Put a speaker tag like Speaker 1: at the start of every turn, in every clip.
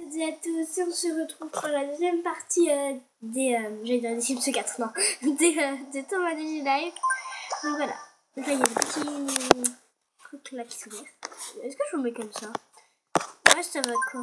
Speaker 1: toutes et à tous, on se retrouve pour la deuxième partie j'allais dire des Sims 4, non, des Thomas Digi Live. Donc voilà, donc là il y a le petit truc là qui s'ouvre. Est-ce que je vous mets comme ça? Ouais, ça va quoi?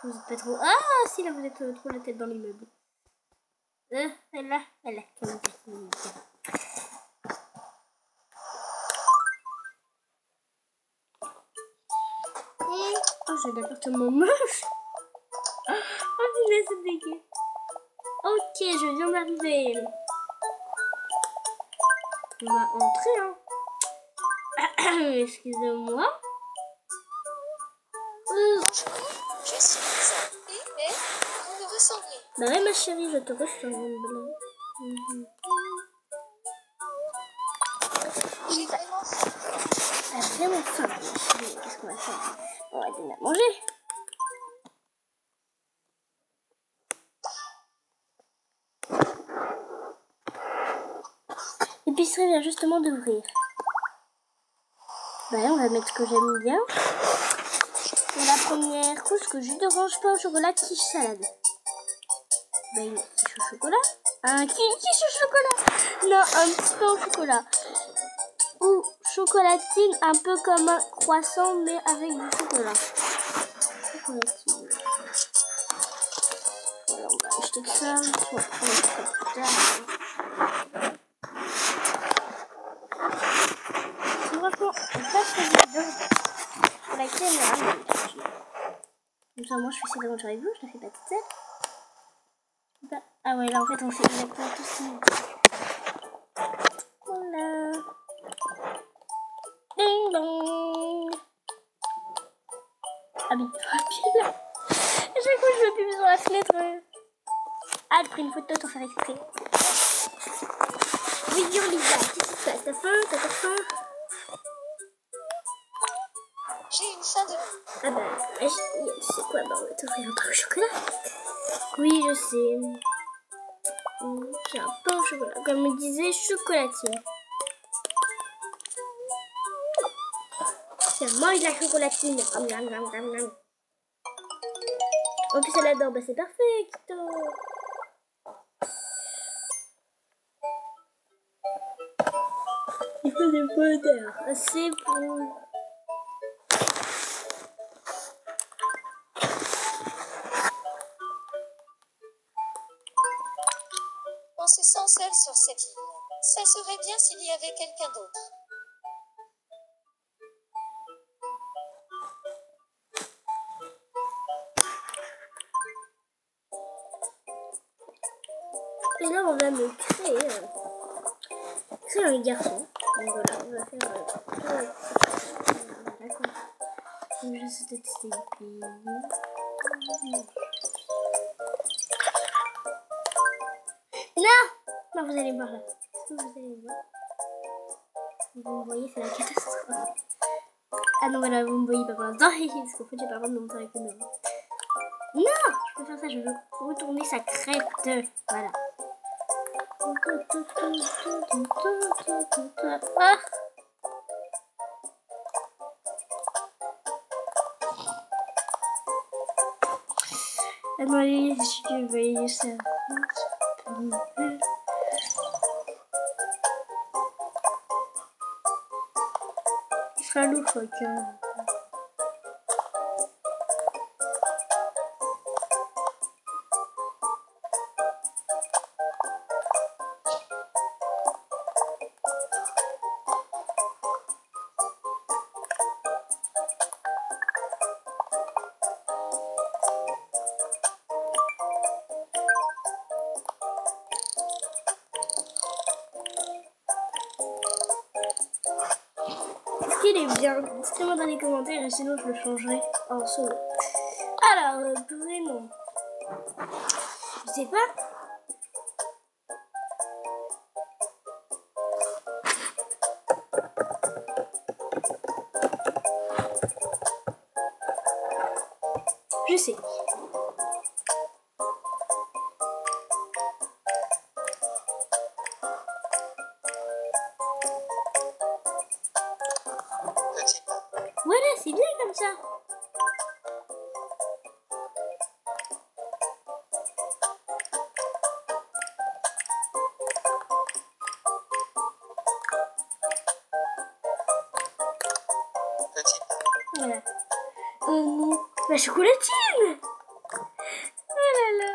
Speaker 1: Vous êtes pas trop... Ah si, là vous êtes trop la tête dans l'immeuble. Voilà, comme ça. Oh, j'ai l'appartement moche. Oh, punaise, c'est dégueu. Ok, je viens d'arriver. On va entrer, hein. Excusez-moi.
Speaker 2: Je suis Lisa. Et vous me ressemblez.
Speaker 1: Bah ouais, ma chérie, je te ressemble.
Speaker 2: J'ai vraiment faim.
Speaker 1: T'as vraiment faim, ma chérie. Qu'est-ce qu'on va faire? On va donner à manger. L'épicerie vient justement d'ouvrir. Bah là, on va mettre ce que j'aime bien. Pour la première couche, que jus d'orange, pain au chocolat, quiche salade. Bah une quiche au chocolat. Un quiche au chocolat. Non, un petit pain au chocolat. Ou chocolatine, un peu comme un croissant, mais avec du chocolat. Chocolatine. Voilà, on va acheter ça. On va prendre ça plus tard. Franchement, on passe la vidéo pour la caméra. Comme ça, moi, je fais cette aventure avec vous. Je la fais pas toute seule. Ah ouais, là, en fait, on fait exactement tout ce qu'il Voilà. Ding dong. Ah mais pile. À chaque fois je veux plus sur la fenêtre. Ah, elle prend une photo sans faire exprès. Oui, Lisa, qu'est-ce qui se passe? T'as faim? T'as pas faim?
Speaker 2: J'ai une faim de...
Speaker 1: Ah bah, tu sais quoi? Bah, on va t'offrir un pain au chocolat. Oui, je sais. J'ai un pain au chocolat. Comme me disait, chocolatine. Tiens, mange la chocolatine. En plus, elle adore. Bah, c'est parfait, Kito. Il faut des bonheur. Assez pour...
Speaker 2: On se sent seul sur cette île. Ça serait bien s'il y avait quelqu'un d'autre.
Speaker 1: Et là, on va me créer un garçon. Donc voilà, on va faire... D'accord. Donc je sais tester le pays. Non, vous allez me voir là. Est-ce que vous allez me voir? Vous me voyez, c'est la catastrophe. Ah non, voilà, vous me voyez pas pour l'instant. Parce qu'en fait, j'ai pas le droit de me montrer avec le nom. Non, je peux faire ça, je veux retourner sa crête. Voilà. Ah. Allez, je vais ça. Il sera loufoque. Il est bien, dites-moi dans les commentaires et sinon je le changerai en solo. Alors, prénom. Je sais pas. Je sais. Voilà, c'est bien comme ça. Voilà. Non. La chocolatine. Oh là là.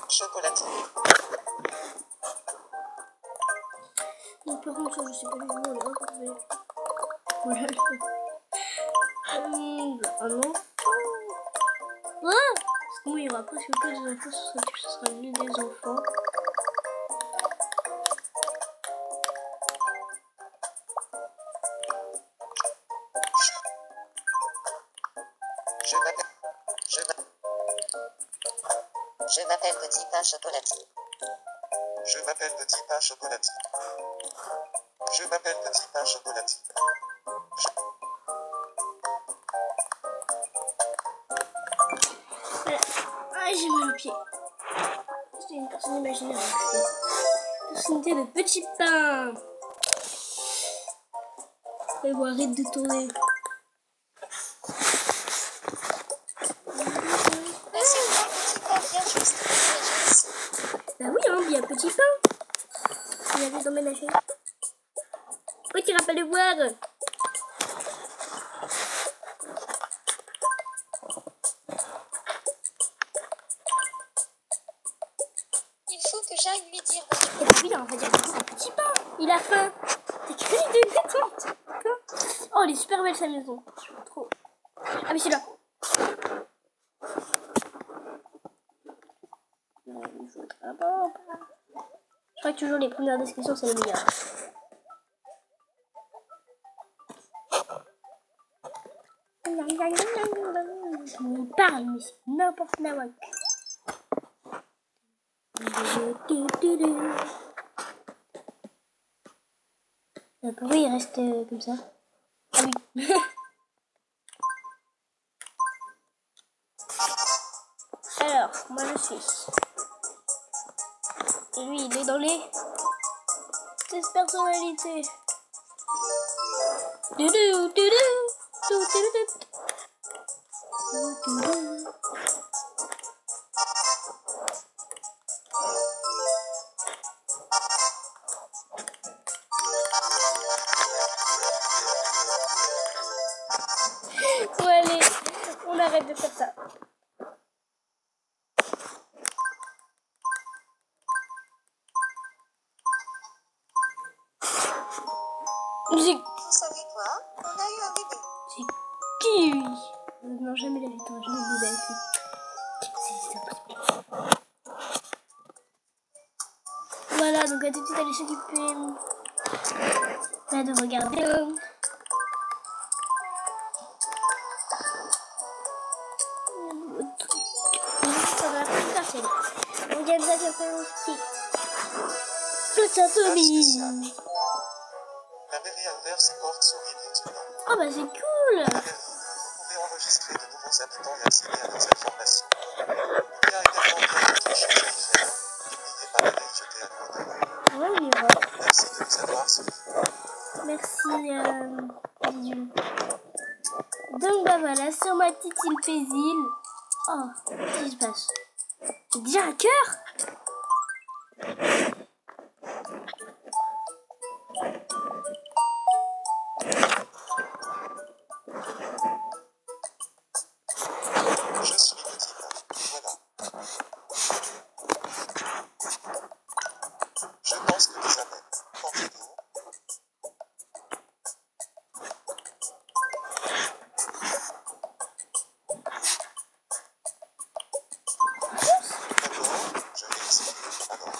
Speaker 2: Chocolatine.
Speaker 1: Donc, par contre, je sais pas les mots là. Mais... Oh là là. Ah non. Ah, parce que moi, il y aura presque pas des enfants, ce sera mieux des enfants.
Speaker 2: Je m'appelle Petit Pain Chocolatine.
Speaker 3: Je m'appelle Petit Pain Chocolatine. Je m'appelle Petit Pain Chocolatine.
Speaker 1: Voilà. Ah, j'ai mal au pied. C'est une personne imaginaire. Personnalité de Petit Pain. Et bon, arrête de tourner.
Speaker 2: Laissez-moi Petit Pain bien juste.
Speaker 1: Bah oui, hein, il y a Petit Pain. Il avait emménagé. Oui, tu iras pas le voir.
Speaker 2: Il faut que j'aille lui dire.
Speaker 1: Et bah oui, on va dire que c'est Petit Pain. Il a faim. T'as qu'une idée détente. Oh, elle est super belle sa maison. Je veux trop. Ah, mais c'est là. Je crois que toujours les premières descriptions, c'est les meilleures. Il parle, mais c'est n'importe quoi. Pourquoi il reste comme ça? Ah oui. Alors, moi je suis. Et lui, il est dans les test personnalités. Bon allez, on arrête de faire ça. C'est
Speaker 2: Vous savez quoi? On a eu un bébé.
Speaker 1: qui lui? Non, jamais la vie, t'aurais jamais bébé avec lui. C'est impossible. Voilà, donc à tout de suite, aller s'occuper. Là, de regarder. Ça va plus passer. On gagne ça sur le petit. Toute sa famille.
Speaker 3: La mairie a ouvert ses portes sur l'île étudiant.
Speaker 1: Oh bah c'est cool.
Speaker 3: À la mairie, vous pouvez enregistrer de nouveaux habitants et accéder à nos informations. Il y a également plein d'autres choses à y faire. N'oubliez pas d'aller jeter un coup d'œil.
Speaker 1: Ouais, on ira.
Speaker 3: Merci de nous avoir suivis.
Speaker 1: Merci, Bidule. Donc bah voilà, sur ma petite île paisible. Oh, qu'est-ce qui se passe? J'ai déjà un cœur.
Speaker 3: Je suis Petit Pain. Voilà. Je pense que vous avez. Pensez-vous? D'accord, je vais essayer. Alors,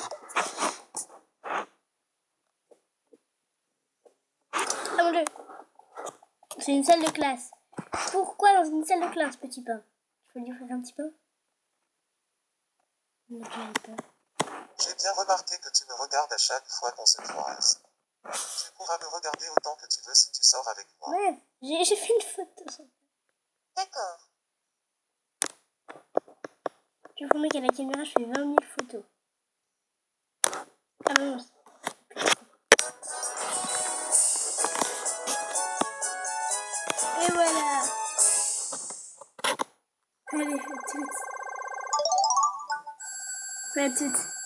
Speaker 1: Ah mon dieu. C'est une salle de classe. Pourquoi dans une salle de classe, Petit Pain? Je peux lui faire un petit peu? Non, j'arrive pas.
Speaker 3: j'ai bien remarqué que tu me regardes à chaque fois qu'on se croise. Tu pourras me regarder autant que tu veux si tu sors avec moi.
Speaker 1: Ouais, j'ai fait une photo.
Speaker 2: D'accord.
Speaker 1: Je vous promets qu'à la caméra, je fais 20 000 photos. Ah non, non. Et voilà. Allez, à toutes. À toutes.